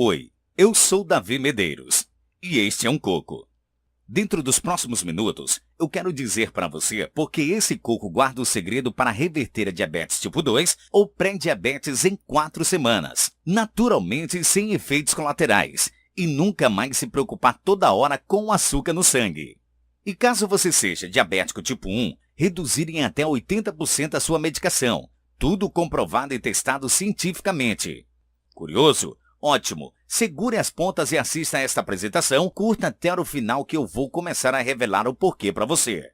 Oi, eu sou Davi Medeiros e este é um coco. Dentro dos próximos minutos, eu quero dizer para você porque esse coco guarda o segredo para reverter a diabetes tipo 2 ou pré-diabetes em 4 semanas, naturalmente sem efeitos colaterais, e nunca mais se preocupar toda hora com o açúcar no sangue. E caso você seja diabético tipo 1, reduzir em até 80% a sua medicação, tudo comprovado e testado cientificamente. Curioso? Ótimo! Segure as pontas e assista a esta apresentação, curta até o final que eu vou começar a revelar o porquê para você.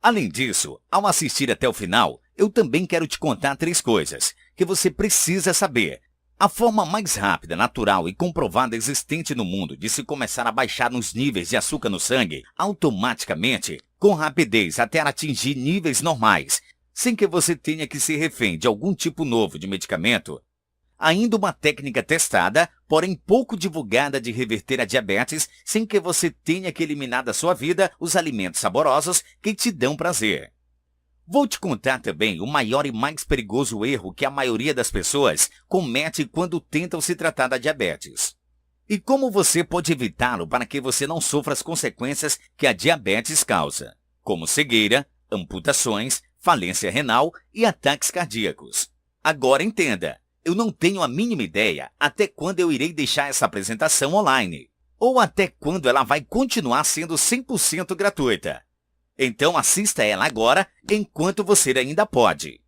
Além disso, ao assistir até o final, eu também quero te contar 3 coisas que você precisa saber. A forma mais rápida, natural e comprovada existente no mundo de se começar a baixar os níveis de açúcar no sangue automaticamente, com rapidez até atingir níveis normais, sem que você tenha que ser refém de algum tipo novo de medicamento. Ainda uma técnica testada, porém pouco divulgada de reverter a diabetes sem que você tenha que eliminar da sua vida os alimentos saborosos que te dão prazer. Vou te contar também o maior e mais perigoso erro que a maioria das pessoas comete quando tentam se tratar da diabetes. E como você pode evitá-lo para que você não sofra as consequências que a diabetes causa, como cegueira, amputações, falência renal e ataques cardíacos. Agora entenda! Eu não tenho a mínima ideia até quando eu irei deixar essa apresentação online, ou até quando ela vai continuar sendo 100% gratuita. Então assista ela agora, enquanto você ainda pode.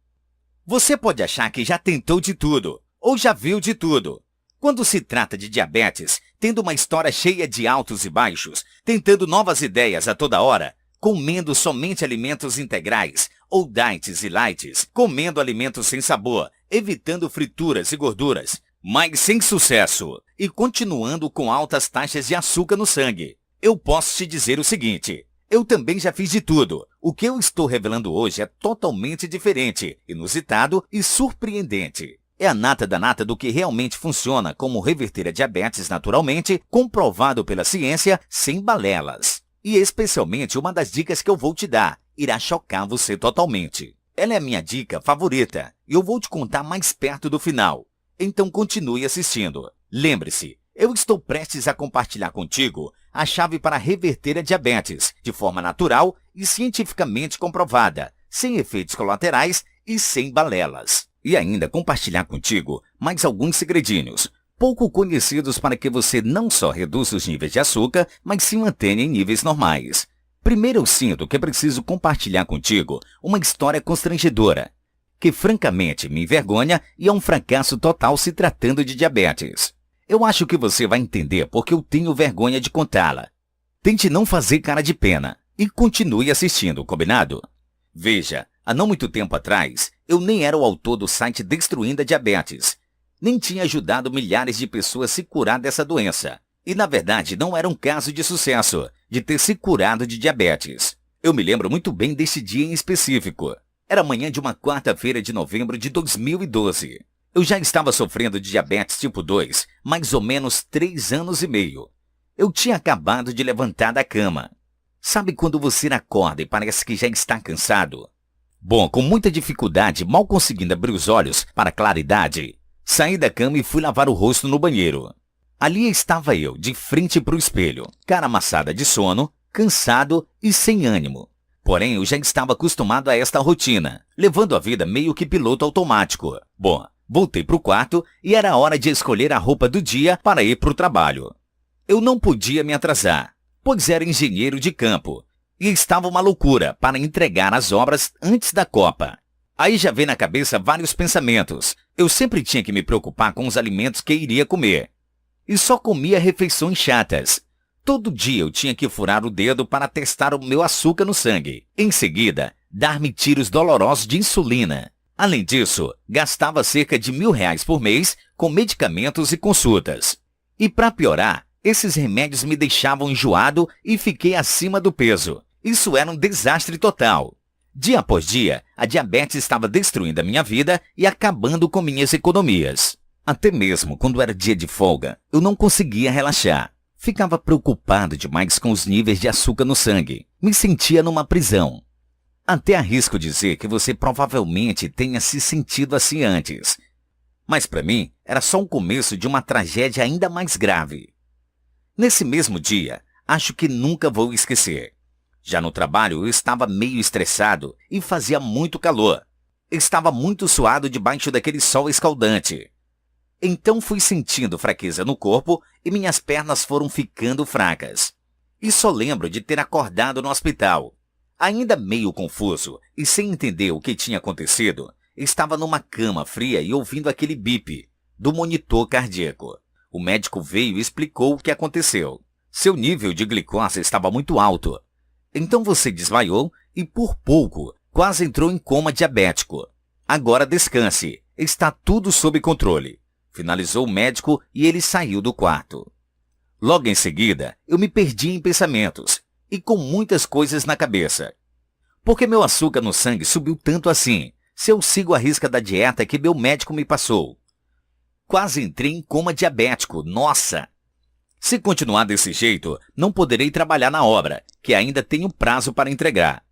Você pode achar que já tentou de tudo, ou já viu de tudo. Quando se trata de diabetes, tendo uma história cheia de altos e baixos, tentando novas ideias a toda hora, comendo somente alimentos integrais, ou diets e lights, comendo alimentos sem sabor, evitando frituras e gorduras, mas sem sucesso, e continuando com altas taxas de açúcar no sangue. Eu posso te dizer o seguinte, eu também já fiz de tudo. O que eu estou revelando hoje é totalmente diferente, inusitado e surpreendente. É a nata da nata do que realmente funciona como reverter a diabetes naturalmente, comprovado pela ciência, sem balelas. E especialmente uma das dicas que eu vou te dar, irá chocar você totalmente. Ela é a minha dica favorita e eu vou te contar mais perto do final. Então continue assistindo. Lembre-se, eu estou prestes a compartilhar contigo a chave para reverter a diabetes de forma natural e cientificamente comprovada, sem efeitos colaterais e sem balelas. E ainda compartilhar contigo mais alguns segredinhos, pouco conhecidos para que você não só reduza os níveis de açúcar, mas se mantenha em níveis normais. Primeiro eu sinto que preciso compartilhar contigo uma história constrangedora, que francamente me envergonha e é um fracasso total se tratando de diabetes. Eu acho que você vai entender porque eu tenho vergonha de contá-la. Tente não fazer cara de pena e continue assistindo, combinado? Veja, há não muito tempo atrás, eu nem era o autor do site Destruindo a Diabetes, nem tinha ajudado milhares de pessoas a se curar dessa doença. E na verdade não era um caso de sucesso, de ter se curado de diabetes. Eu me lembro muito bem desse dia em específico. Era manhã de uma quarta-feira de novembro de 2012. Eu já estava sofrendo de diabetes tipo 2, mais ou menos 3 anos e meio. Eu tinha acabado de levantar da cama. Sabe quando você acorda e parece que já está cansado? Bom, com muita dificuldade, mal conseguindo abrir os olhos para a claridade, saí da cama e fui lavar o rosto no banheiro. Ali estava eu, de frente para o espelho, cara amassada de sono, cansado e sem ânimo. Porém, eu já estava acostumado a esta rotina, levando a vida meio que piloto automático. Bom, voltei para o quarto e era hora de escolher a roupa do dia para ir para o trabalho. Eu não podia me atrasar, pois era engenheiro de campo, e estava uma loucura para entregar as obras antes da Copa. Aí já veio na cabeça vários pensamentos. Eu sempre tinha que me preocupar com os alimentos que iria comer. E só comia refeições chatas. Todo dia eu tinha que furar o dedo para testar o meu açúcar no sangue. Em seguida, dar-me tiros dolorosos de insulina. Além disso, gastava cerca de R$ 1.000 por mês com medicamentos e consultas. E para piorar, esses remédios me deixavam enjoado e fiquei acima do peso. Isso era um desastre total. Dia após dia, a diabetes estava destruindo a minha vida e acabando com minhas economias. Até mesmo quando era dia de folga, eu não conseguia relaxar. Ficava preocupado demais com os níveis de açúcar no sangue. Me sentia numa prisão. Até arrisco dizer que você provavelmente tenha se sentido assim antes. Mas para mim, Era só o começo de uma tragédia ainda mais grave. Nesse mesmo dia, acho que nunca vou esquecer. Já no trabalho eu estava meio estressado e fazia muito calor. Estava muito suado debaixo daquele sol escaldante. Então fui sentindo fraqueza no corpo e minhas pernas foram ficando fracas. E só lembro de ter acordado no hospital. Ainda meio confuso e sem entender o que tinha acontecido, estava numa cama fria e ouvindo aquele bip do monitor cardíaco. O médico veio e explicou o que aconteceu. Seu nível de glicose estava muito alto. Então você desmaiou e por pouco quase entrou em coma diabético. Agora descanse, está tudo sob controle. Finalizou o médico e ele saiu do quarto. Logo em seguida, eu me perdi em pensamentos e com muitas coisas na cabeça. Por que meu açúcar no sangue subiu tanto assim, se eu sigo a risca da dieta que meu médico me passou? Quase entrei em coma diabético, nossa! Se continuar desse jeito, não poderei trabalhar na obra, que ainda tenho prazo para entregar.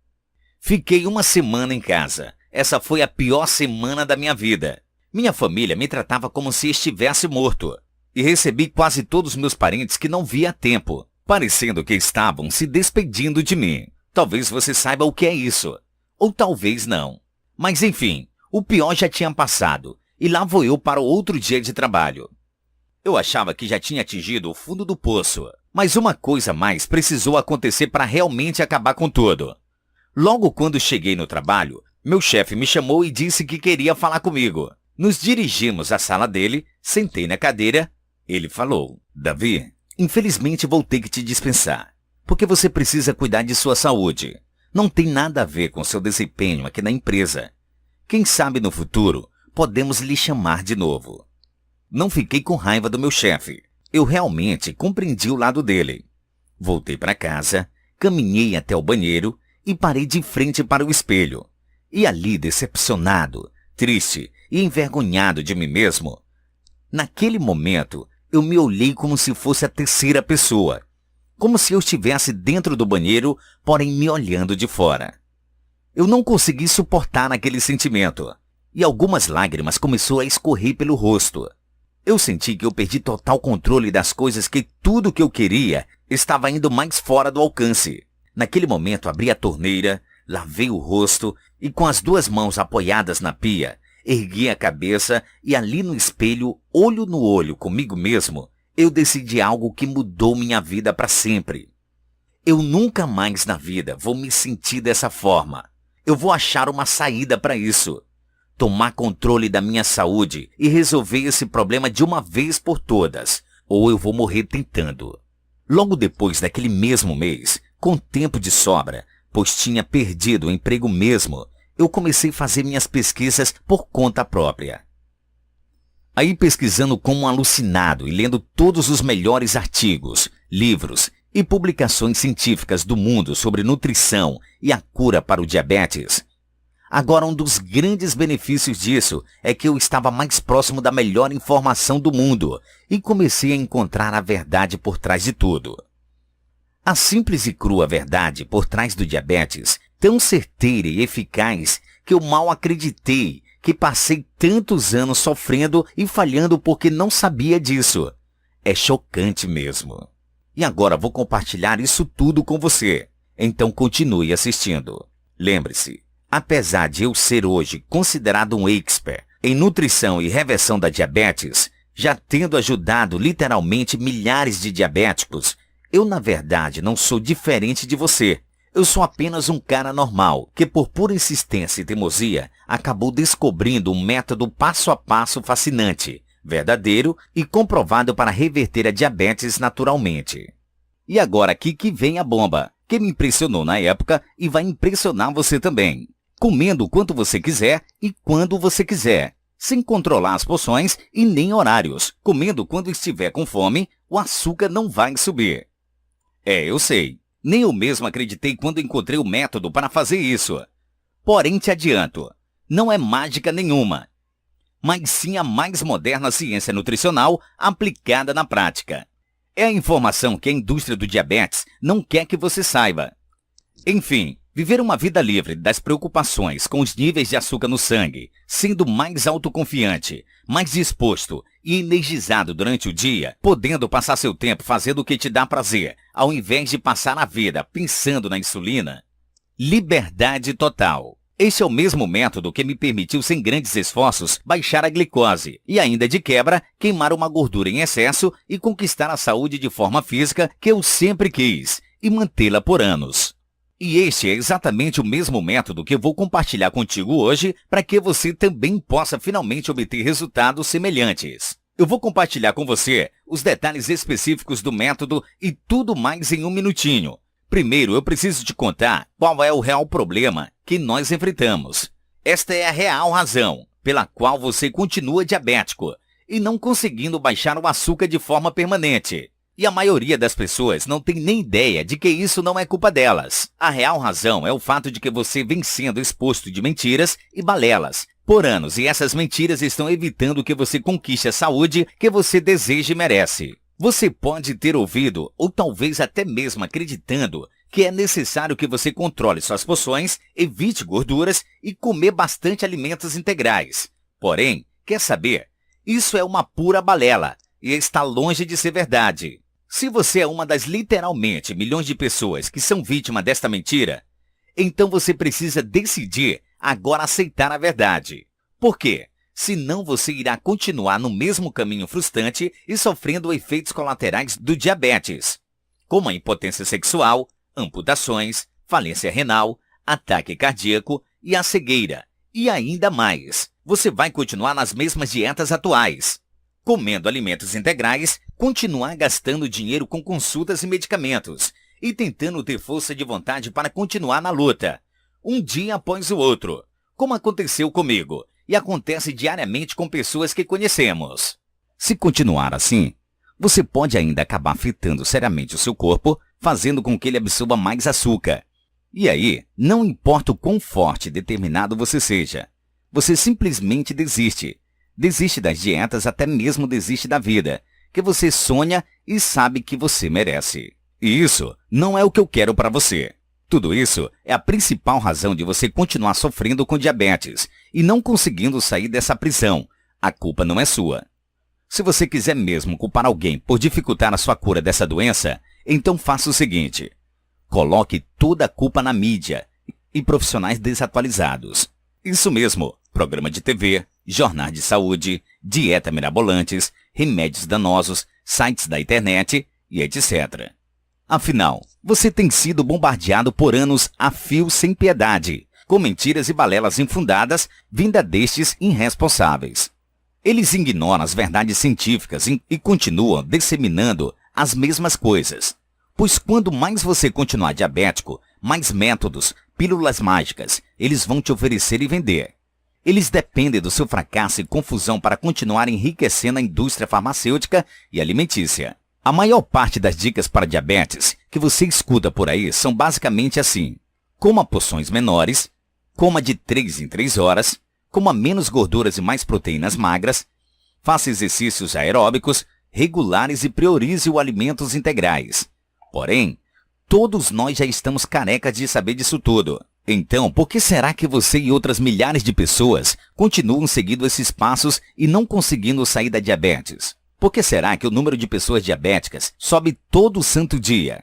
Fiquei uma semana em casa. Essa foi a pior semana da minha vida. Minha família me tratava como se estivesse morto. E recebi quase todos meus parentes que não via há tempo, parecendo que estavam se despedindo de mim. Talvez você saiba o que é isso. Ou talvez não. Mas enfim, o pior já tinha passado. E lá vou eu para outro dia de trabalho. Eu achava que já tinha atingido o fundo do poço. Mas uma coisa a mais precisou acontecer para realmente acabar com tudo. Logo quando cheguei no trabalho, meu chefe me chamou e disse que queria falar comigo. Nos dirigimos à sala dele, sentei na cadeira. Ele falou: Davi, infelizmente vou ter que te dispensar, porque você precisa cuidar de sua saúde. Não tem nada a ver com seu desempenho aqui na empresa. Quem sabe no futuro podemos lhe chamar de novo. Não fiquei com raiva do meu chefe. Eu realmente compreendi o lado dele. Voltei para casa, caminhei até o banheiro e parei de frente para o espelho. E ali, decepcionado, triste e envergonhado de mim mesmo, naquele momento, eu me olhei como se fosse a terceira pessoa. Como se eu estivesse dentro do banheiro, porém me olhando de fora. Eu não consegui suportar aquele sentimento. E algumas lágrimas começaram a escorrer pelo rosto. Eu senti que eu perdi total controle das coisas, que tudo que eu queria estava indo mais fora do alcance. Naquele momento abri a torneira, lavei o rosto e com as duas mãos apoiadas na pia, ergui a cabeça e ali no espelho, olho no olho comigo mesmo, eu decidi algo que mudou minha vida para sempre. Eu nunca mais na vida vou me sentir dessa forma. Eu vou achar uma saída para isso. Tomar controle da minha saúde e resolver esse problema de uma vez por todas, ou eu vou morrer tentando. Logo depois daquele mesmo mês, com tempo de sobra, pois tinha perdido o emprego mesmo, eu comecei a fazer minhas pesquisas por conta própria. Aí pesquisando como um alucinado e lendo todos os melhores artigos, livros e publicações científicas do mundo sobre nutrição e a cura para o diabetes. Agora, um dos grandes benefícios disso é que eu estava mais próximo da melhor informação do mundo e comecei a encontrar a verdade por trás de tudo. A simples e crua verdade por trás do diabetes, tão certeira e eficaz que eu mal acreditei que passei tantos anos sofrendo e falhando porque não sabia disso. É chocante mesmo. E agora vou compartilhar isso tudo com você. Então continue assistindo. Lembre-se, apesar de eu ser hoje considerado um expert em nutrição e reversão da diabetes, já tendo ajudado literalmente milhares de diabéticos, eu na verdade não sou diferente de você. Eu sou apenas um cara normal, que por pura insistência e teimosia, acabou descobrindo um método passo a passo fascinante, verdadeiro e comprovado para reverter a diabetes naturalmente. E agora aqui que vem a bomba, que me impressionou na época e vai impressionar você também. Comendo o quanto você quiser e quando você quiser, sem controlar as porções e nem horários. Comendo quando estiver com fome, o açúcar não vai subir. Eu sei. Nem eu mesmo acreditei quando encontrei o método para fazer isso. Porém, te adianto, não é mágica nenhuma, mas sim a mais moderna ciência nutricional aplicada na prática. É a informação que a indústria do diabetes não quer que você saiba. Enfim, viver uma vida livre das preocupações com os níveis de açúcar no sangue, sendo mais autoconfiante, mais disposto e energizado durante o dia, podendo passar seu tempo fazendo o que te dá prazer, ao invés de passar a vida pensando na insulina? Liberdade total. Este é o mesmo método que me permitiu, sem grandes esforços, baixar a glicose e ainda de quebra, queimar uma gordura em excesso e conquistar a saúde de forma física que eu sempre quis e mantê-la por anos. E este é exatamente o mesmo método que eu vou compartilhar contigo hoje para que você também possa finalmente obter resultados semelhantes. Eu vou compartilhar com você os detalhes específicos do método e tudo mais em um minutinho. Primeiro, eu preciso te contar qual é o real problema que nós enfrentamos. Esta é a real razão pela qual você continua diabético e não conseguindo baixar o açúcar de forma permanente. E a maioria das pessoas não tem nem ideia de que isso não é culpa delas. A real razão é o fato de que você vem sendo exposto de mentiras e balelas por anos, e essas mentiras estão evitando que você conquiste a saúde que você deseja e merece. Você pode ter ouvido, ou talvez até mesmo acreditando, que é necessário que você controle suas porções, evite gorduras e comer bastante alimentos integrais. Porém, quer saber? Isso é uma pura balela e está longe de ser verdade. Se você é uma das literalmente milhões de pessoas que são vítima desta mentira, então você precisa decidir agora aceitar a verdade. Por quê? Senão você irá continuar no mesmo caminho frustrante e sofrendo efeitos colaterais do diabetes, como a impotência sexual, amputações, falência renal, ataque cardíaco e a cegueira. E ainda mais, você vai continuar nas mesmas dietas atuais, comendo alimentos integrais, continuar gastando dinheiro com consultas e medicamentos e tentando ter força de vontade para continuar na luta, um dia após o outro, como aconteceu comigo e acontece diariamente com pessoas que conhecemos. Se continuar assim, você pode ainda acabar afetando seriamente o seu corpo, fazendo com que ele absorva mais açúcar. E aí, não importa o quão forte e determinado você seja, você simplesmente desiste. Desiste das dietas, até mesmo desiste da vida, que você sonha e sabe que você merece. E isso não é o que eu quero para você. Tudo isso é a principal razão de você continuar sofrendo com diabetes e não conseguindo sair dessa prisão. A culpa não é sua. Se você quiser mesmo culpar alguém por dificultar a sua cura dessa doença, então faça o seguinte: coloque toda a culpa na mídia e profissionais desatualizados. Isso mesmo, programa de TV, jornais de saúde, dieta mirabolantes, remédios danosos, sites da internet e etc. Afinal, você tem sido bombardeado por anos a fio sem piedade, com mentiras e balelas infundadas vinda destes irresponsáveis. Eles ignoram as verdades científicas e continuam disseminando as mesmas coisas. Pois quando mais você continuar diabético, mais métodos, pílulas mágicas, eles vão te oferecer e vender. Eles dependem do seu fracasso e confusão para continuar enriquecendo a indústria farmacêutica e alimentícia. A maior parte das dicas para diabetes que você escuta por aí são basicamente assim: coma porções menores, coma de 3 em 3 horas, coma menos gorduras e mais proteínas magras, faça exercícios aeróbicos regulares e priorize os alimentos integrais. Porém, todos nós já estamos carecas de saber disso tudo. Então, por que será que você e outras milhares de pessoas continuam seguindo esses passos e não conseguindo sair da diabetes? Por que será que o número de pessoas diabéticas sobe todo santo dia?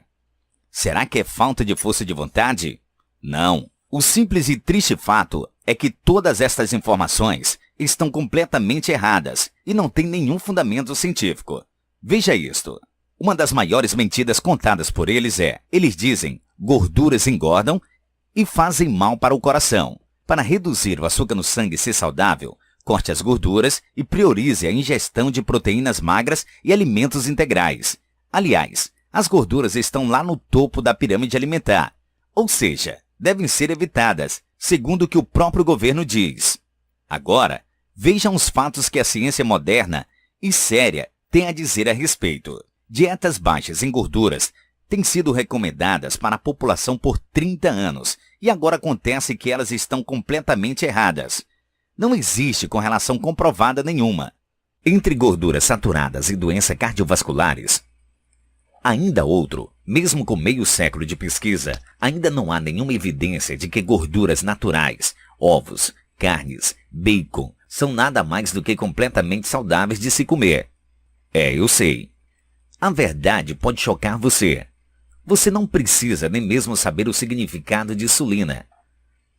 Será que é falta de força de vontade? Não. O simples e triste fato é que todas estas informações estão completamente erradas e não têm nenhum fundamento científico. Veja isto. Uma das maiores mentiras contadas por eles é: eles dizem, gorduras engordam e fazem mal para o coração. Para reduzir o açúcar no sangue e ser saudável, corte as gorduras e priorize a ingestão de proteínas magras e alimentos integrais. Aliás, as gorduras estão lá no topo da pirâmide alimentar, ou seja, devem ser evitadas, segundo o que o próprio governo diz. Agora, vejam os fatos que a ciência moderna e séria tem a dizer a respeito. Dietas baixas em gorduras têm sido recomendadas para a população por 30 anos e agora acontece que elas estão completamente erradas. Não existe correlação comprovada nenhuma entre gorduras saturadas e doenças cardiovasculares. Ainda outro, mesmo com meio século de pesquisa, ainda não há nenhuma evidência de que gorduras naturais, ovos, carnes, bacon, são nada mais do que completamente saudáveis de se comer. Eu sei. A verdade pode chocar você. Você não precisa nem mesmo saber o significado de insulina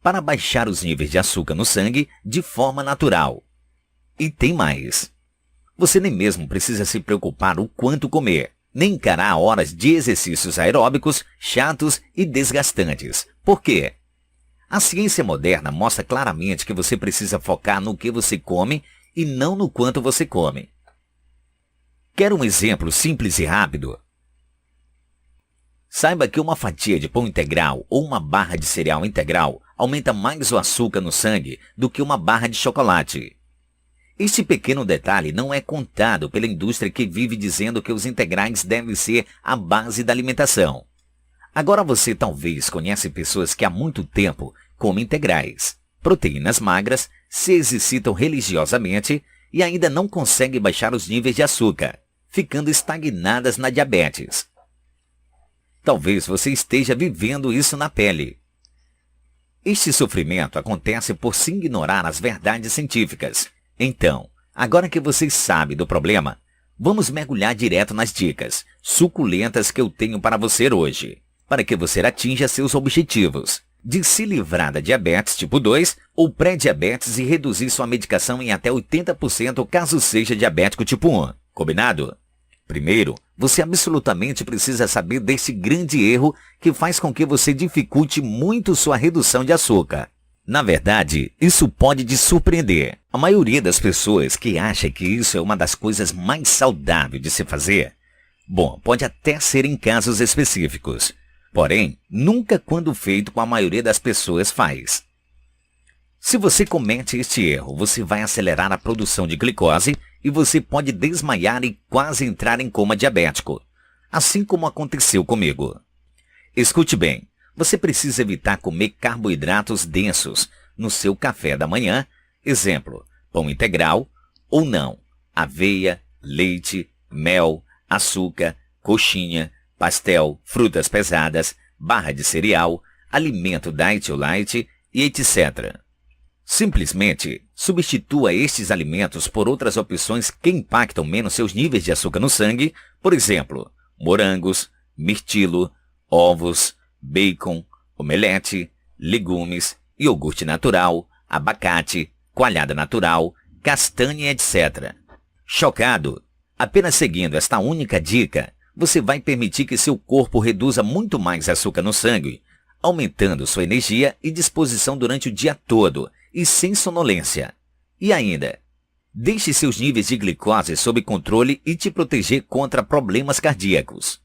para baixar os níveis de açúcar no sangue de forma natural. E tem mais. Você nem mesmo precisa se preocupar o quanto comer, nem encarar horas de exercícios aeróbicos chatos e desgastantes. Por quê? A ciência moderna mostra claramente que você precisa focar no que você come e não no quanto você come. Quer um exemplo simples e rápido? Saiba que uma fatia de pão integral ou uma barra de cereal integral aumenta mais o açúcar no sangue do que uma barra de chocolate. Este pequeno detalhe não é contado pela indústria que vive dizendo que os integrais devem ser a base da alimentação. Agora você talvez conhece pessoas que há muito tempo comem integrais, proteínas magras, se exercitam religiosamente e ainda não conseguem baixar os níveis de açúcar, ficando estagnadas na diabetes. Talvez você esteja vivendo isso na pele. Este sofrimento acontece por se ignorar as verdades científicas. Então, agora que você sabe do problema, vamos mergulhar direto nas dicas suculentas que eu tenho para você hoje, para que você atinja seus objetivos de se livrar da diabetes tipo 2 ou pré-diabetes e reduzir sua medicação em até 80% caso seja diabético tipo 1. Combinado? Primeiro, você absolutamente precisa saber desse grande erro que faz com que você dificulte muito sua redução de açúcar. Na verdade, isso pode te surpreender. A maioria das pessoas que acha que isso é uma das coisas mais saudáveis de se fazer, bom, pode até ser em casos específicos. Porém, nunca quando feito com a maioria das pessoas faz. Se você comete este erro, você vai acelerar a produção de glicose e você pode desmaiar e quase entrar em coma diabético, assim como aconteceu comigo. Escute bem, você precisa evitar comer carboidratos densos no seu café da manhã, exemplo, pão integral ou não, aveia, leite, mel, açúcar, coxinha, pastel, frutas pesadas, barra de cereal, alimento diet ou light e etc. Simplesmente substitua estes alimentos por outras opções que impactam menos seus níveis de açúcar no sangue, por exemplo, morangos, mirtilo, ovos, bacon, omelete, legumes, iogurte natural, abacate, coalhada natural, castanha, etc. Chocado? Apenas seguindo esta única dica, você vai permitir que seu corpo reduza muito mais açúcar no sangue, aumentando sua energia e disposição durante o dia todo e sem sonolência. E ainda, deixe seus níveis de glicose sob controle e te proteger contra problemas cardíacos.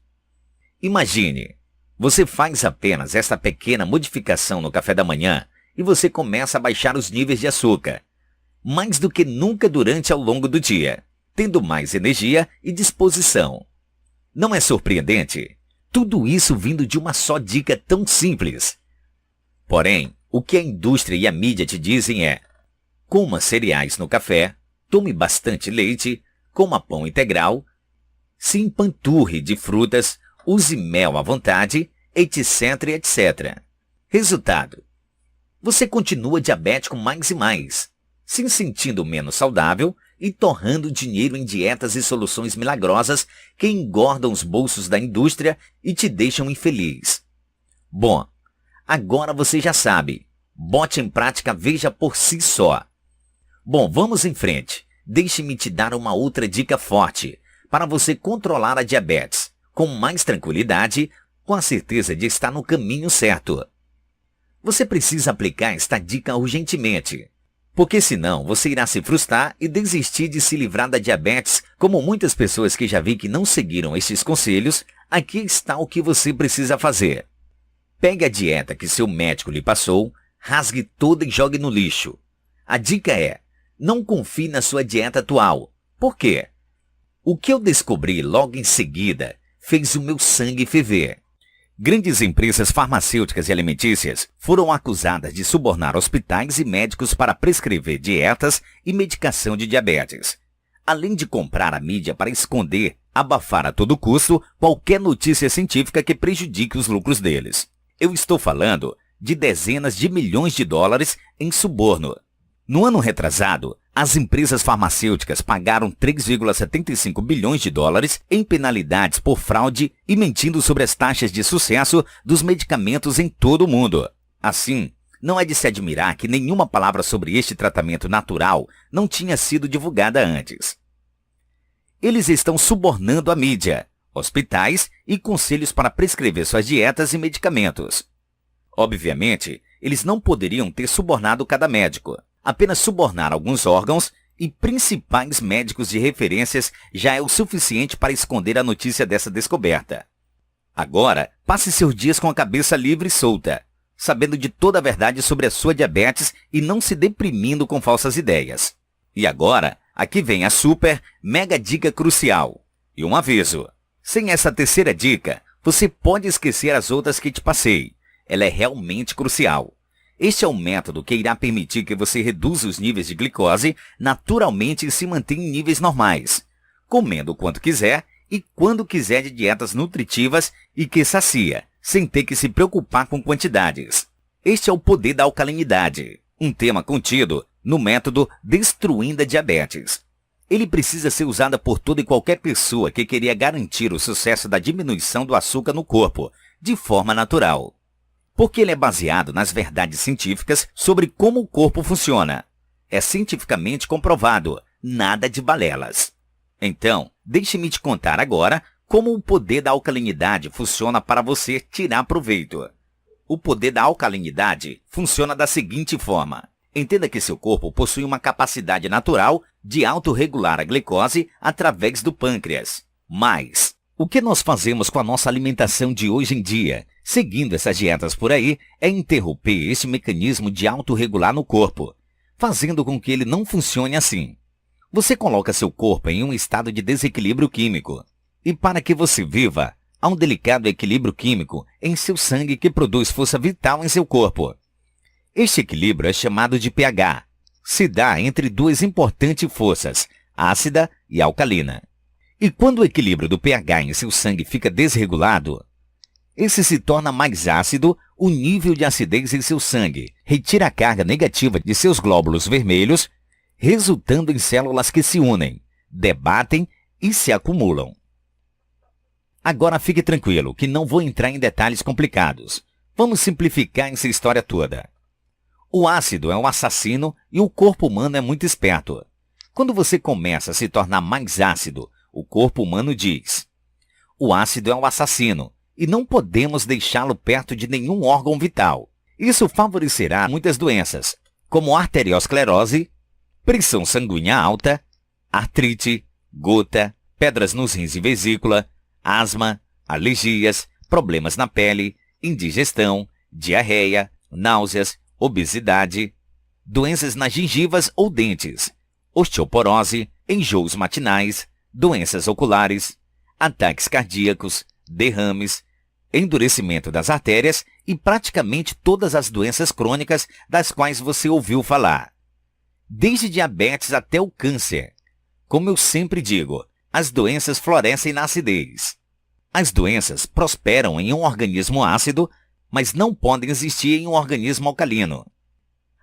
Imagine, você faz apenas esta pequena modificação no café da manhã e você começa a baixar os níveis de açúcar, mais do que nunca durante ao longo do dia, tendo mais energia e disposição. Não é surpreendente? Tudo isso vindo de uma só dica tão simples. Porém, o que a indústria e a mídia te dizem é: coma cereais no café, tome bastante leite, coma pão integral, se empanturre de frutas, use mel à vontade, etc, etc. Resultado: você continua diabético mais e mais, se sentindo menos saudável e torrando dinheiro em dietas e soluções milagrosas que engordam os bolsos da indústria e te deixam infeliz. Bom, agora você já sabe. Bote em prática, veja por si só. Bom, vamos em frente. Deixe-me te dar uma outra dica forte para você controlar a diabetes com mais tranquilidade, com a certeza de estar no caminho certo. Você precisa aplicar esta dica urgentemente, porque senão você irá se frustrar e desistir de se livrar da diabetes, como muitas pessoas que já vi que não seguiram estes conselhos. Aqui está o que você precisa fazer. Pegue a dieta que seu médico lhe passou, rasgue toda e jogue no lixo. A dica é: não confie na sua dieta atual. Por quê? O que eu descobri logo em seguida fez o meu sangue ferver. Grandes empresas farmacêuticas e alimentícias foram acusadas de subornar hospitais e médicos para prescrever dietas e medicação de diabetes, além de comprar a mídia para esconder, abafar a todo custo qualquer notícia científica que prejudique os lucros deles. Eu estou falando de dezenas de milhões de dólares em suborno. No ano retrasado, As empresas farmacêuticas pagaram 3,75 bilhões de dólares em penalidades por fraude e mentindo sobre as taxas de sucesso dos medicamentos em todo o mundo. Assim, não é de se admirar que nenhuma palavra sobre este tratamento natural não tinha sido divulgada antes. Eles estão subornando a mídia, hospitais e conselhos para prescrever suas dietas e medicamentos. Obviamente, eles não poderiam ter subornado cada médico. Apenas subornar alguns órgãos e principais médicos de referências já é o suficiente para esconder a notícia dessa descoberta. Agora, passe seus dias com a cabeça livre e solta, sabendo de toda a verdade sobre a sua diabetes e não se deprimindo com falsas ideias. E agora, aqui vem a super, mega dica crucial. E um aviso: sem essa terceira dica, você pode esquecer as outras que te passei. Ela é realmente crucial. Este é um método que irá permitir que você reduza os níveis de glicose naturalmente e se mantenha em níveis normais, comendo o quanto quiser e quando quiser de dietas nutritivas e que sacia, sem ter que se preocupar com quantidades. Este é o poder da alcalinidade, um tema contido no método Destruindo a Diabetes. Ele precisa ser usado por toda e qualquer pessoa que queria garantir o sucesso da diminuição do açúcar no corpo, de forma natural. Porque ele é baseado nas verdades científicas sobre como o corpo funciona. É cientificamente comprovado, nada de balelas. Então, deixe-me te contar agora como o poder da alcalinidade funciona para você tirar proveito. O poder da alcalinidade funciona da seguinte forma. Entenda que seu corpo possui uma capacidade natural de autorregular a glicose através do pâncreas. Mas, o que nós fazemos com a nossa alimentação de hoje em dia, seguindo essas dietas por aí, é interromper esse mecanismo de autorregular no corpo, fazendo com que ele não funcione assim. Você coloca seu corpo em um estado de desequilíbrio químico. E para que você viva, há um delicado equilíbrio químico em seu sangue que produz força vital em seu corpo. Este equilíbrio é chamado de pH. Se dá entre duas importantes forças, ácida e alcalina. E quando o equilíbrio do pH em seu sangue fica desregulado, esse se torna mais ácido, o nível de acidez em seu sangue retira a carga negativa de seus glóbulos vermelhos, resultando em células que se unem, debatem e se acumulam. Agora fique tranquilo, que não vou entrar em detalhes complicados. Vamos simplificar essa história toda. O ácido é um assassino e o corpo humano é muito esperto. Quando você começa a se tornar mais ácido, o corpo humano diz: o ácido é um assassino e não podemos deixá-lo perto de nenhum órgão vital. Isso favorecerá muitas doenças, como arteriosclerose, pressão sanguínea alta, artrite, gota, pedras nos rins e vesícula, asma, alergias, problemas na pele, indigestão, diarreia, náuseas, obesidade, doenças nas gengivas ou dentes, osteoporose, enjoos matinais, doenças oculares, ataques cardíacos, derrames, endurecimento das artérias e praticamente todas as doenças crônicas das quais você ouviu falar. Desde diabetes até o câncer. Como eu sempre digo, as doenças florescem na acidez. As doenças prosperam em um organismo ácido, mas não podem existir em um organismo alcalino.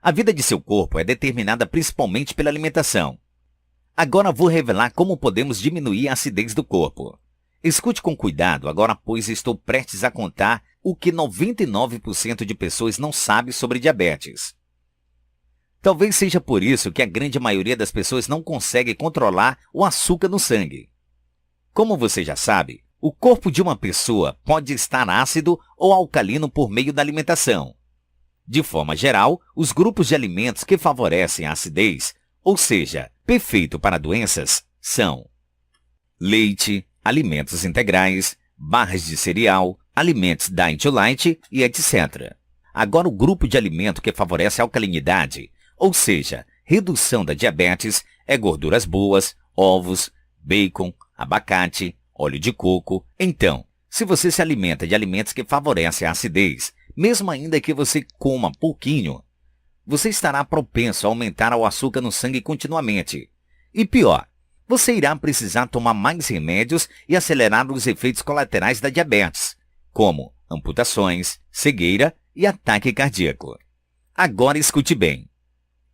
A vida de seu corpo é determinada principalmente pela alimentação. Agora vou revelar como podemos diminuir a acidez do corpo. Escute com cuidado agora, pois estou prestes a contar o que 99% de pessoas não sabe sobre diabetes. Talvez seja por isso que a grande maioria das pessoas não consegue controlar o açúcar no sangue. Como você já sabe, o corpo de uma pessoa pode estar ácido ou alcalino por meio da alimentação. De forma geral, os grupos de alimentos que favorecem a acidez, ou seja, perfeito para doenças, são leite, alimentos integrais, barras de cereal, alimentos diet light e etc. Agora, o grupo de alimento que favorece a alcalinidade, ou seja, redução da diabetes, é gorduras boas, ovos, bacon, abacate, óleo de coco. Então, se você se alimenta de alimentos que favorecem a acidez, mesmo ainda que você coma pouquinho, você estará propenso a aumentar o açúcar no sangue continuamente. E pior, você irá precisar tomar mais remédios e acelerar os efeitos colaterais da diabetes, como amputações, cegueira e ataque cardíaco. Agora escute bem.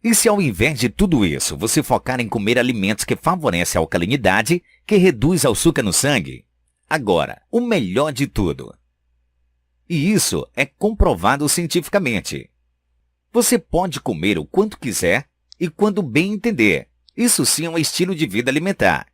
E se ao invés de tudo isso, você focar em comer alimentos que favorecem a alcalinidade, que reduz o açúcar no sangue? Agora, o melhor de tudo. E isso é comprovado cientificamente. Você pode comer o quanto quiser e quando bem entender. Isso sim é um estilo de vida alimentar.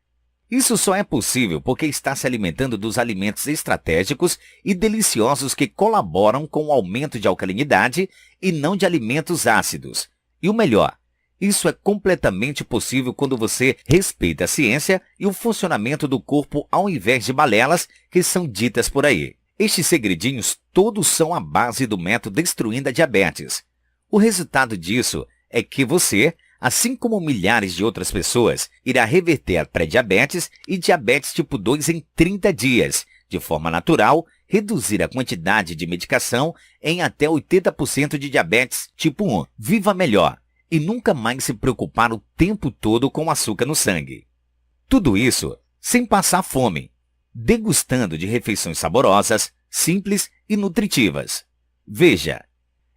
Isso só é possível porque está se alimentando dos alimentos estratégicos e deliciosos que colaboram com o aumento de alcalinidade e não de alimentos ácidos. E o melhor, isso é completamente possível quando você respeita a ciência e o funcionamento do corpo ao invés de balelas que são ditas por aí. Estes segredinhos todos são a base do método Destruindo a Diabetes. O resultado disso é que você, assim como milhares de outras pessoas, irá reverter a pré-diabetes e diabetes tipo 2 em 30 dias, de forma natural, reduzir a quantidade de medicação em até 80% de diabetes tipo 1. Viva melhor e nunca mais se preocupar o tempo todo com açúcar no sangue. Tudo isso sem passar fome, degustando de refeições saborosas, simples e nutritivas. Veja,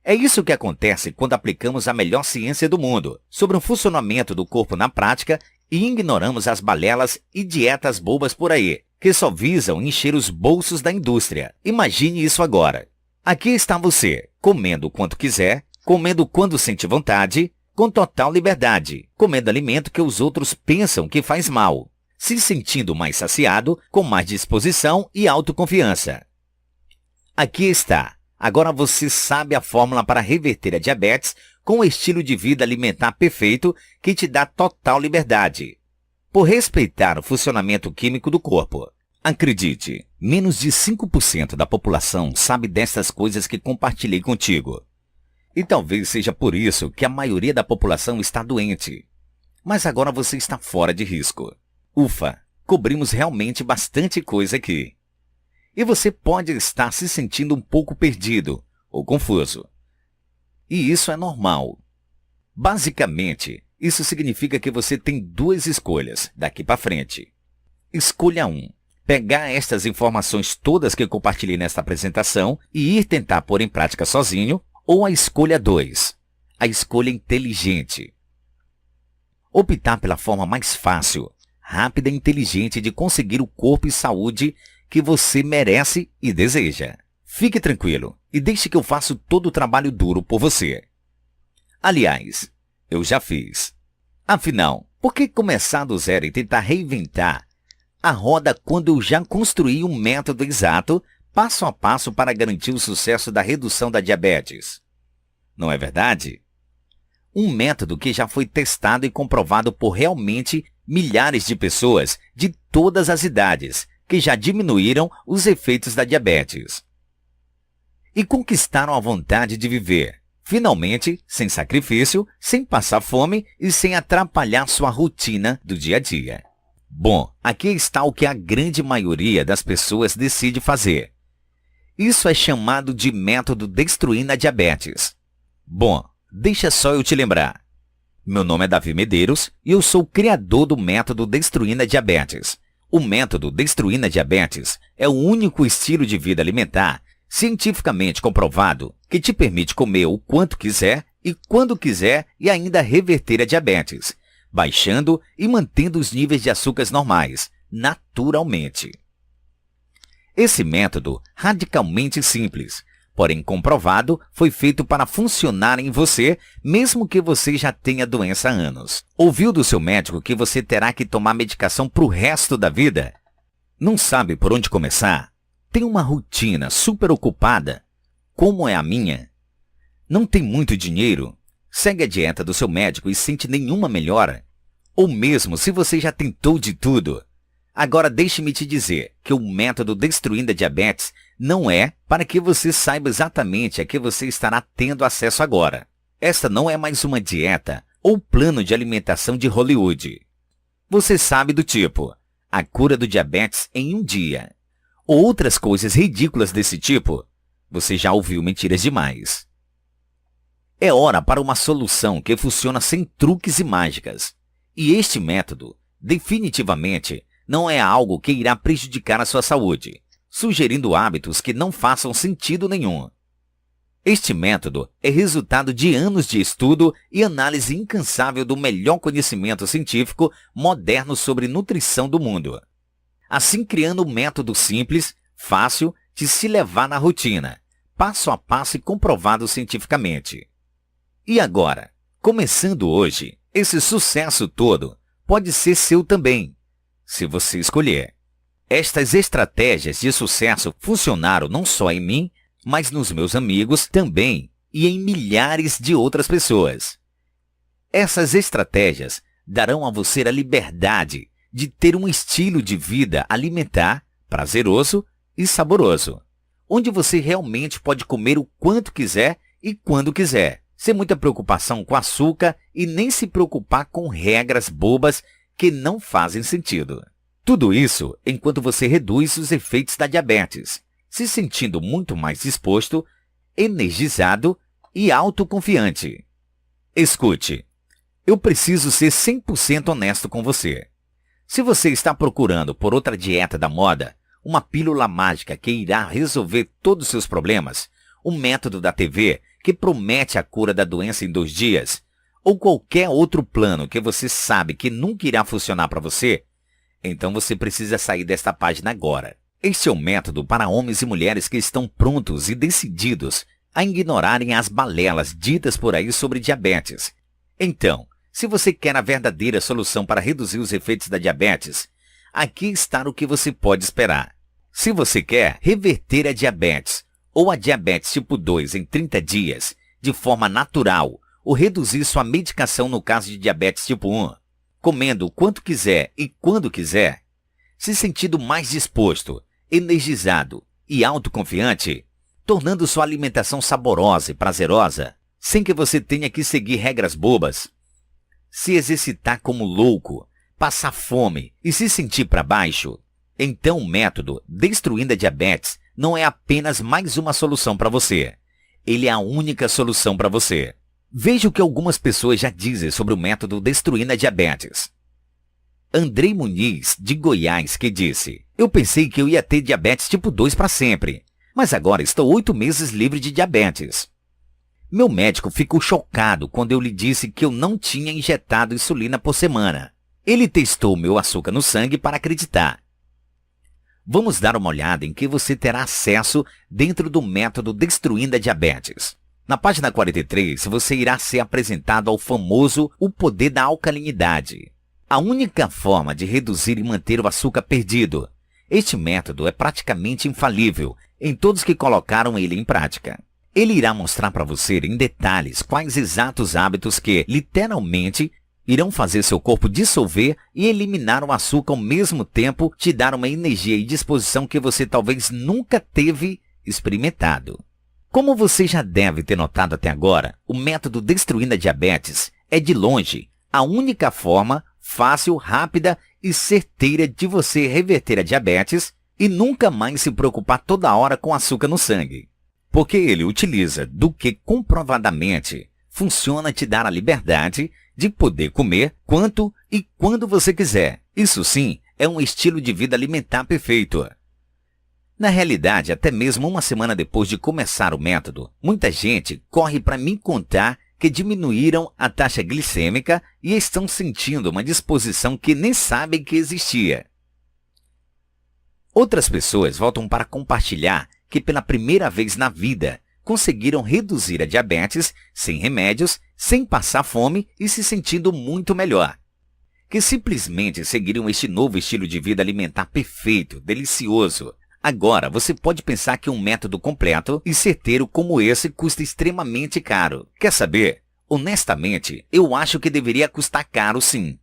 é isso que acontece quando aplicamos a melhor ciência do mundo sobre o funcionamento do corpo na prática e ignoramos as balelas e dietas bobas por aí, que só visam encher os bolsos da indústria. Imagine isso agora. Aqui está você, comendo o quanto quiser, comendo quando sente vontade, com total liberdade, comendo alimento que os outros pensam que faz mal, se sentindo mais saciado, com mais disposição e autoconfiança. Aqui está. Agora você sabe a fórmula para reverter a diabetes com um estilo de vida alimentar perfeito que te dá total liberdade, por respeitar o funcionamento químico do corpo. Acredite, menos de 5% da população sabe dessas coisas que compartilhei contigo. E talvez seja por isso que a maioria da população está doente. Mas agora você está fora de risco. Ufa, cobrimos realmente bastante coisa aqui. E você pode estar se sentindo um pouco perdido ou confuso. E isso é normal. Basicamente, isso significa que você tem duas escolhas daqui para frente. Escolha 1. Pegar estas informações todas que eu compartilhei nesta apresentação e ir tentar pôr em prática sozinho. Ou a escolha 2. A escolha inteligente. Optar pela forma mais fácil, rápida e inteligente de conseguir o corpo e saúde que você merece e deseja. Fique tranquilo e deixe que eu faça todo o trabalho duro por você. Aliás, eu já fiz. Afinal, por que começar do zero e tentar reinventar a roda quando eu já construí um método exato, passo a passo para garantir o sucesso da redução da diabetes? Não é verdade? Um método que já foi testado e comprovado por realmente milhares de pessoas de todas as idades, que já diminuíram os efeitos da diabetes. E conquistaram a vontade de viver, finalmente, sem sacrifício, sem passar fome e sem atrapalhar sua rotina do dia a dia. Bom, aqui está o que a grande maioria das pessoas decide fazer. Isso é chamado de método Destruindo a Diabetes. Bom, deixa só eu te lembrar. Meu nome é Davi Medeiros e eu sou o criador do método Destruindo a Diabetes. O método Destruindo a Diabetes é o único estilo de vida alimentar cientificamente comprovado que te permite comer o quanto quiser e quando quiser e ainda reverter a diabetes, baixando e mantendo os níveis de açúcares normais, naturalmente. Esse método, radicalmente simples, porém comprovado, foi feito para funcionar em você, mesmo que você já tenha doença há anos. Ouviu do seu médico que você terá que tomar medicação para o resto da vida? Não sabe por onde começar? Tem uma rotina super ocupada, como é a minha? Não tem muito dinheiro? Segue a dieta do seu médico e sente nenhuma melhora? Ou mesmo se você já tentou de tudo? Agora deixe-me te dizer que o método Destruindo a Diabetes não é para que você saiba exatamente a que você estará tendo acesso agora. Esta não é mais uma dieta ou plano de alimentação de Hollywood. Você sabe do tipo, a cura do diabetes em um dia. Ou outras coisas ridículas desse tipo. Você já ouviu mentiras demais. É hora para uma solução que funciona sem truques e mágicas. E este método, definitivamente, não é algo que irá prejudicar a sua saúde, sugerindo hábitos que não façam sentido nenhum. Este método é resultado de anos de estudo e análise incansável do melhor conhecimento científico moderno sobre nutrição do mundo. Assim, criando um método simples, fácil de se levar na rotina, passo a passo e comprovado cientificamente. E agora, começando hoje, esse sucesso todo pode ser seu também, se você escolher. Estas estratégias de sucesso funcionaram não só em mim, mas nos meus amigos também e em milhares de outras pessoas. Essas estratégias darão a você a liberdade de ter um estilo de vida alimentar prazeroso e saboroso, onde você realmente pode comer o quanto quiser e quando quiser, sem muita preocupação com açúcar e nem se preocupar com regras bobas que não fazem sentido. Tudo isso enquanto você reduz os efeitos da diabetes, se sentindo muito mais disposto, energizado e autoconfiante. Escute, eu preciso ser 100% honesto com você. Se você está procurando por outra dieta da moda, uma pílula mágica que irá resolver todos os seus problemas, um método da TV que promete a cura da doença em 2 dias, ou qualquer outro plano que você sabe que nunca irá funcionar para você, então você precisa sair desta página agora. Este é um método para homens e mulheres que estão prontos e decididos a ignorarem as balelas ditas por aí sobre diabetes. Então, se você quer a verdadeira solução para reduzir os efeitos da diabetes, aqui está o que você pode esperar. Se você quer reverter a diabetes ou a diabetes tipo 2 em 30 dias, de forma natural, ou reduzir sua medicação no caso de diabetes tipo 1, comendo o quanto quiser e quando quiser, se sentindo mais disposto, energizado e autoconfiante, tornando sua alimentação saborosa e prazerosa, sem que você tenha que seguir regras bobas, se exercitar como louco, passar fome e se sentir para baixo, então o método Destruindo a Diabetes não é apenas mais uma solução para você. Ele é a única solução para você. Veja o que algumas pessoas já dizem sobre o método Destruindo a Diabetes. Andrei Muniz, de Goiás, que disse: eu pensei que eu ia ter diabetes tipo 2 para sempre, mas agora estou 8 meses livre de diabetes. Meu médico ficou chocado quando eu lhe disse que eu não tinha injetado insulina por semana. Ele testou meu açúcar no sangue para acreditar. Vamos dar uma olhada em que você terá acesso dentro do método Destruindo a Diabetes. Na página 43, você irá ser apresentado ao famoso O Poder da Alcalinidade. A única forma de reduzir e manter o açúcar perdido. Este método é praticamente infalível em todos que colocaram ele em prática. Ele irá mostrar para você em detalhes quais exatos hábitos que, literalmente, irão fazer seu corpo dissolver e eliminar o açúcar ao mesmo tempo, te dar uma energia e disposição que você talvez nunca teve experimentado. Como você já deve ter notado até agora, o método Destruindo a Diabetes é de longe a única forma fácil, rápida e certeira de você reverter a diabetes e nunca mais se preocupar toda hora com açúcar no sangue. Porque ele utiliza do que comprovadamente funciona te dar a liberdade de poder comer quanto e quando você quiser. Isso sim é um estilo de vida alimentar perfeito. Na realidade, até mesmo uma semana depois de começar o método, muita gente corre para me contar que diminuíram a taxa glicêmica e estão sentindo uma disposição que nem sabem que existia. Outras pessoas voltam para compartilhar que pela primeira vez na vida conseguiram reduzir a diabetes sem remédios, sem passar fome e se sentindo muito melhor. Que simplesmente seguiram este novo estilo de vida alimentar perfeito, delicioso. Agora, você pode pensar que um método completo e certeiro como esse custa extremamente caro. Quer saber? Honestamente, eu acho que deveria custar caro sim.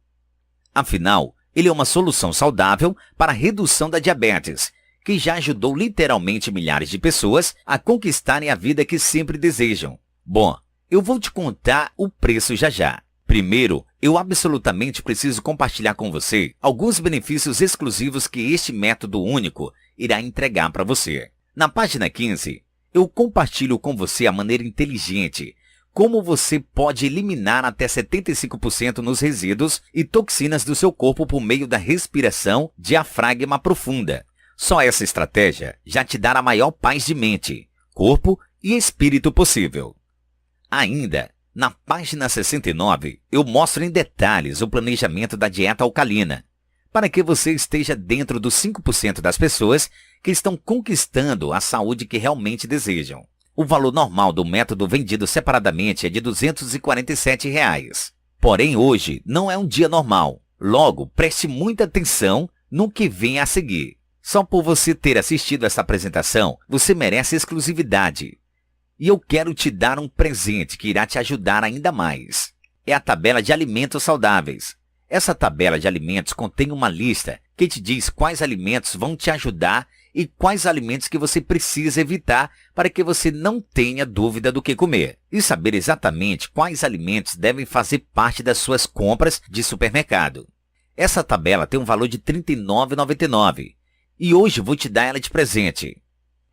Afinal, ele é uma solução saudável para a redução da diabetes, que já ajudou literalmente milhares de pessoas a conquistarem a vida que sempre desejam. Bom, eu vou te contar o preço já já. Primeiro, eu absolutamente preciso compartilhar com você alguns benefícios exclusivos que este método único irá entregar para você. Na página 15, eu compartilho com você a maneira inteligente como você pode eliminar até 75% nos resíduos e toxinas do seu corpo por meio da respiração diafragma profunda. Só essa estratégia já te dará a maior paz de mente, corpo e espírito possível. Ainda, na página 69, eu mostro em detalhes o planejamento da dieta alcalina, para que você esteja dentro dos 5% das pessoas que estão conquistando a saúde que realmente desejam. O valor normal do método vendido separadamente é de R$ 247. Porém, hoje não é um dia normal. Logo, preste muita atenção no que vem a seguir. Só por você ter assistido essa apresentação, você merece exclusividade. E eu quero te dar um presente que irá te ajudar ainda mais. É a tabela de alimentos saudáveis. Essa tabela de alimentos contém uma lista que te diz quais alimentos vão te ajudar e quais alimentos que você precisa evitar para que você não tenha dúvida do que comer. E saber exatamente quais alimentos devem fazer parte das suas compras de supermercado. Essa tabela tem um valor de R$ 39,99 e hoje vou te dar ela de presente.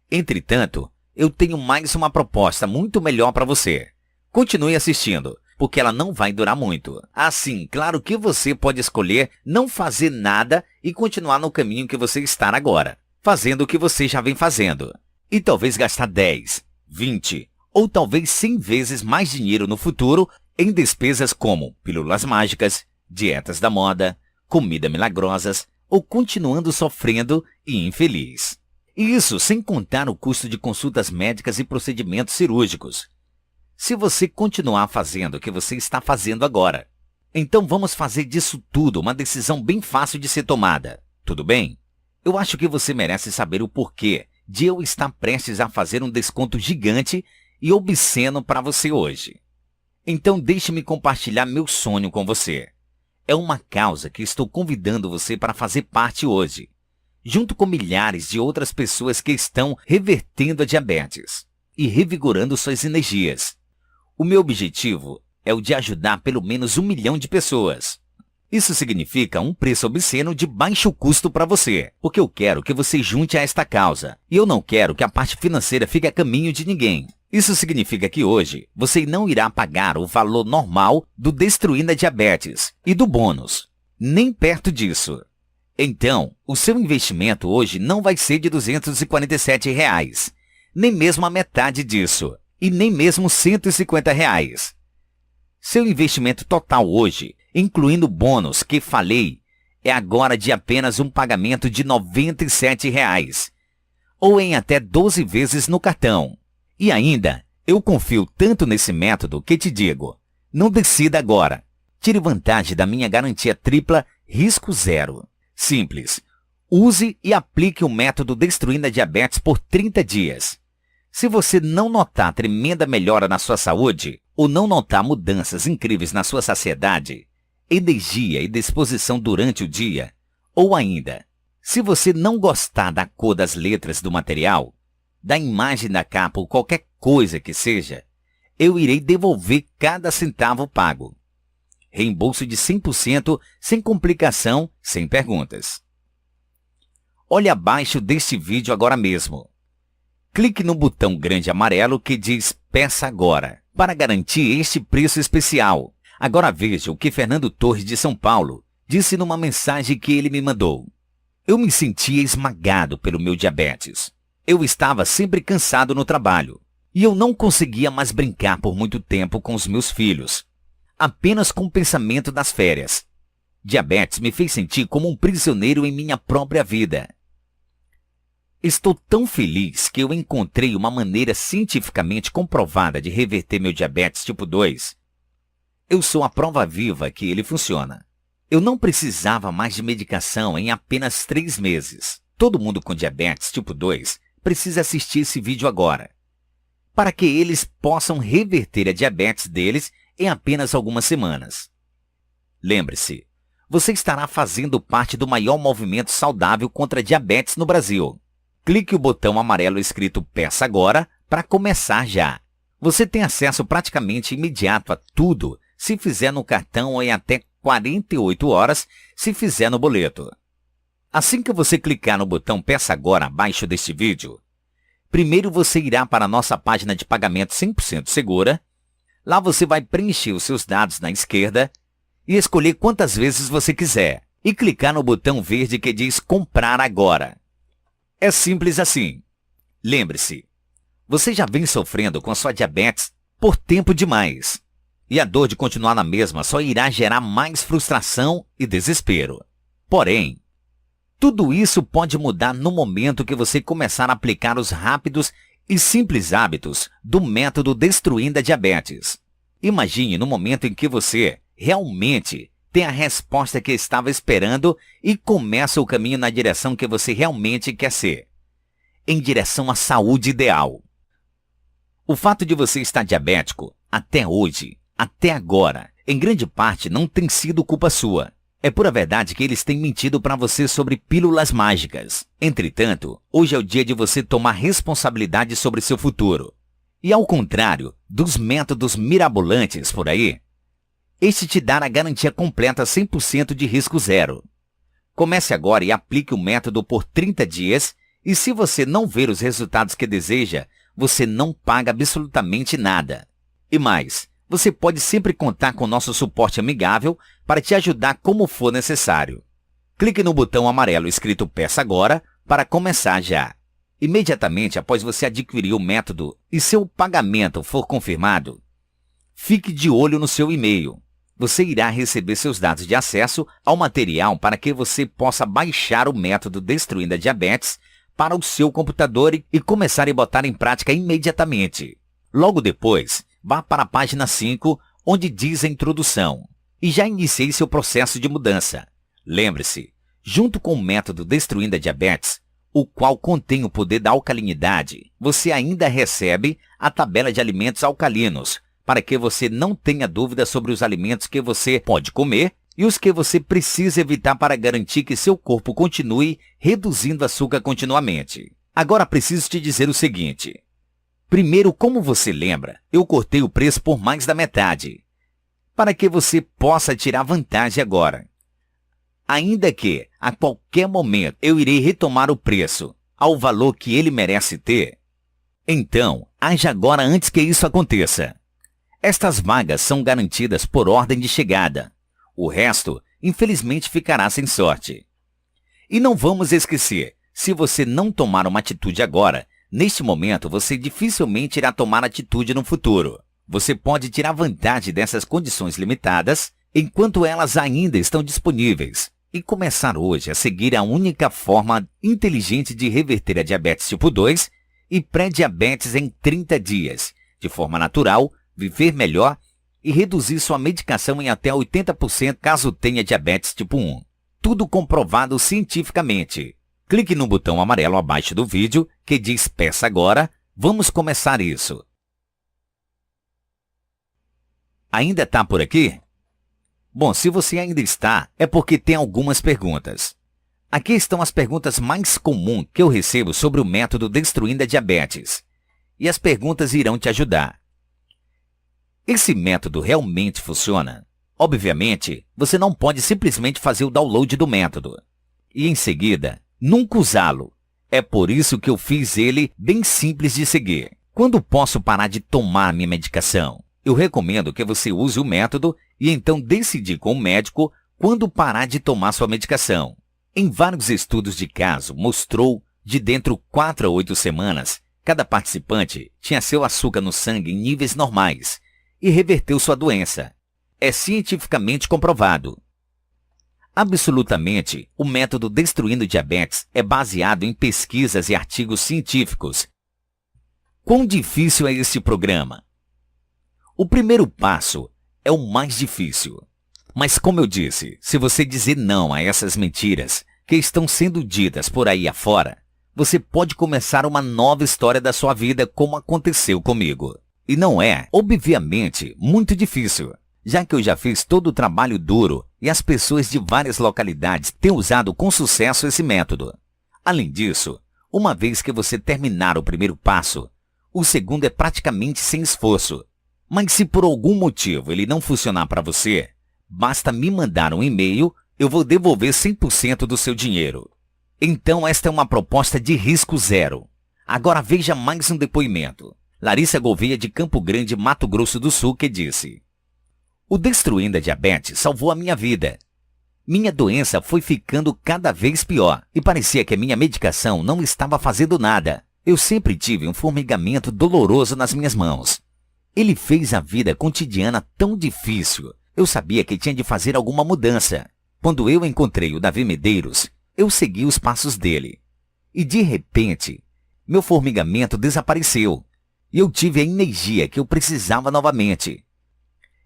Entretanto, eu tenho mais uma proposta muito melhor para você. Continue assistindo, porque ela não vai durar muito. Assim, claro que você pode escolher não fazer nada e continuar no caminho que você está agora, fazendo o que você já vem fazendo. E talvez gastar 10, 20 ou talvez 100 vezes mais dinheiro no futuro em despesas como pílulas mágicas, dietas da moda, comida milagrosas ou continuando sofrendo e infeliz. E isso sem contar o custo de consultas médicas e procedimentos cirúrgicos. Se você continuar fazendo o que você está fazendo agora. Então vamos fazer disso tudo uma decisão bem fácil de ser tomada. Tudo bem? Eu acho que você merece saber o porquê de eu estar prestes a fazer um desconto gigante e obsceno para você hoje. Então deixe-me compartilhar meu sonho com você. É uma causa que estou convidando você para fazer parte hoje, junto com milhares de outras pessoas que estão revertendo a diabetes e revigorando suas energias. O meu objetivo é o de ajudar pelo menos 1 milhão de pessoas. Isso significa um preço obsceno de baixo custo para você, porque eu quero que você junte a esta causa. E eu não quero que a parte financeira fique a caminho de ninguém. Isso significa que hoje você não irá pagar o valor normal do Destruindo a Diabetes e do bônus. Nem perto disso. Então, o seu investimento hoje não vai ser de R$ 247, nem mesmo a metade disso, e nem mesmo R$ 150. Seu investimento total hoje, incluindo o bônus que falei, é agora de apenas um pagamento de R$ 97, ou em até 12 vezes no cartão. E ainda, eu confio tanto nesse método que te digo, não decida agora. Tire vantagem da minha garantia tripla risco zero. Simples. Use e aplique o método Destruindo a Diabetes por 30 dias. Se você não notar tremenda melhora na sua saúde, ou não notar mudanças incríveis na sua saciedade, energia e disposição durante o dia, ou ainda, se você não gostar da cor das letras do material, da imagem da capa ou qualquer coisa que seja, eu irei devolver cada centavo pago. Reembolso de 100% sem complicação, sem perguntas. Olhe abaixo deste vídeo agora mesmo. Clique no botão grande amarelo que diz Peça Agora, para garantir este preço especial. Agora veja o que Fernando Torres de São Paulo disse numa mensagem que ele me mandou. Eu me sentia esmagado pelo meu diabetes. Eu estava sempre cansado no trabalho e eu não conseguia mais brincar por muito tempo com os meus filhos, apenas com o pensamento das férias. Diabetes me fez sentir como um prisioneiro em minha própria vida. Estou tão feliz que eu encontrei uma maneira cientificamente comprovada de reverter meu diabetes tipo 2. Eu sou a prova viva que ele funciona. Eu não precisava mais de medicação em apenas 3 meses. Todo mundo com diabetes tipo 2 precisa assistir esse vídeo agora, para que eles possam reverter a diabetes deles em apenas algumas semanas. Lembre-se, você estará fazendo parte do maior movimento saudável contra a diabetes no Brasil. Clique o botão amarelo escrito Peça Agora para começar já. Você tem acesso praticamente imediato a tudo se fizer no cartão ou em até 48 horas se fizer no boleto. Assim que você clicar no botão Peça Agora abaixo deste vídeo, primeiro você irá para a nossa página de pagamento 100% segura. Lá você vai preencher os seus dados na esquerda e escolher quantas vezes você quiser e clicar no botão verde que diz Comprar Agora. É simples assim. Lembre-se, Você já vem sofrendo com a sua diabetes por tempo demais. E a dor de continuar na mesma só irá gerar mais frustração e desespero. Porém, tudo isso pode mudar no momento que você começar a aplicar os rápidos e simples hábitos do método Destruindo a Diabetes. Imagine no momento em que você realmente tem a resposta que estava esperando e começa o caminho na direção que você realmente quer ser, em direção à saúde ideal. O fato de você estar diabético até hoje, até agora, em grande parte não tem sido culpa sua. É pura verdade que eles têm mentido para você sobre pílulas mágicas. Entretanto, hoje é o dia de você tomar responsabilidade sobre seu futuro. E ao contrário dos métodos mirabolantes por aí, este te dará a garantia completa 100% de risco zero. Comece agora e aplique o método por 30 dias e se você não ver os resultados que deseja, você não paga absolutamente nada. E mais, você pode sempre contar com nosso suporte amigável para te ajudar como for necessário. Clique no botão amarelo escrito Peça Agora para começar já. Imediatamente após você adquirir o método e seu pagamento for confirmado, fique de olho no seu e-mail. Você irá receber seus dados de acesso ao material para que você possa baixar o método Destruindo a Diabetes para o seu computador e começar a botar em prática imediatamente. Logo depois, vá para a página 5, onde diz a introdução, e já iniciei seu processo de mudança. Lembre-se, junto com o método Destruindo a Diabetes, o qual contém o poder da alcalinidade, você ainda recebe a tabela de alimentos alcalinos, para que você não tenha dúvida sobre os alimentos que você pode comer e os que você precisa evitar para garantir que seu corpo continue reduzindo açúcar continuamente. Agora preciso te dizer o seguinte. Primeiro, como você lembra, eu cortei o preço por mais da metade, para que você possa tirar vantagem agora. Ainda que, a qualquer momento, eu irei retomar o preço ao valor que ele merece ter, então, haja agora antes que isso aconteça. Estas vagas são garantidas por ordem de chegada. O resto, infelizmente, ficará sem sorte. E não vamos esquecer, se você não tomar uma atitude agora, neste momento você dificilmente irá tomar atitude no futuro. Você pode tirar vantagem dessas condições limitadas enquanto elas ainda estão disponíveis e começar hoje a seguir a única forma inteligente de reverter a diabetes tipo 2 e pré-diabetes em 30 dias, de forma natural, viver melhor e reduzir sua medicação em até 80% caso tenha diabetes tipo 1. Tudo comprovado cientificamente. Clique no botão amarelo abaixo do vídeo que diz Peça Agora. Vamos começar isso. Ainda está por aqui? Bom, se você ainda está, é porque tem algumas perguntas. Aqui estão as perguntas mais comuns que eu recebo sobre o método Destruindo a Diabetes. E as perguntas irão te ajudar. Esse método realmente funciona? Obviamente, você não pode simplesmente fazer o download do método e, em seguida, nunca usá-lo. É por isso que eu fiz ele bem simples de seguir. Quando posso parar de tomar minha medicação? Eu recomendo que você use o método e então decidir com o médico quando parar de tomar sua medicação. Em vários estudos de caso, mostrou de dentro 4 a 8 semanas, cada participante tinha seu açúcar no sangue em níveis normais e reverteu sua doença. É cientificamente comprovado. Absolutamente, o método Destruindo Diabetes é baseado em pesquisas e artigos científicos. Quão difícil é esse programa? O primeiro passo é o mais difícil. Mas como eu disse, se você dizer não a essas mentiras que estão sendo ditas por aí afora, você pode começar uma nova história da sua vida como aconteceu comigo. E não é, obviamente, muito difícil, já que eu já fiz todo o trabalho duro e as pessoas de várias localidades têm usado com sucesso esse método. Além disso, uma vez que você terminar o primeiro passo, o segundo é praticamente sem esforço. Mas se por algum motivo ele não funcionar para você, basta me mandar um e-mail, eu vou devolver 100% do seu dinheiro. Então esta é uma proposta de risco zero. Agora veja mais um depoimento. Larissa Gouveia de Campo Grande, Mato Grosso do Sul, que disse: o Destruindo a Diabetes salvou a minha vida. Minha doença foi ficando cada vez pior e parecia que a minha medicação não estava fazendo nada. Eu sempre tive um formigamento doloroso nas minhas mãos. Ele fez a vida cotidiana tão difícil. Eu sabia que tinha de fazer alguma mudança. Quando eu encontrei o Davi Medeiros, eu segui os passos dele. E de repente, meu formigamento desapareceu. E eu tive a energia que eu precisava novamente.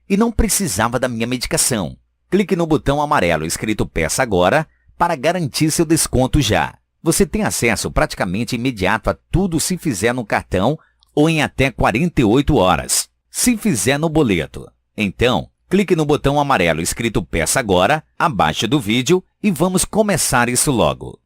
E não precisava da minha medicação. Clique no botão amarelo escrito Peça Agora para garantir seu desconto já. Você tem acesso praticamente imediato a tudo se fizer no cartão ou em até 48 horas, se fizer no boleto. Então, clique no botão amarelo escrito Peça Agora, abaixo do vídeo e vamos começar isso logo.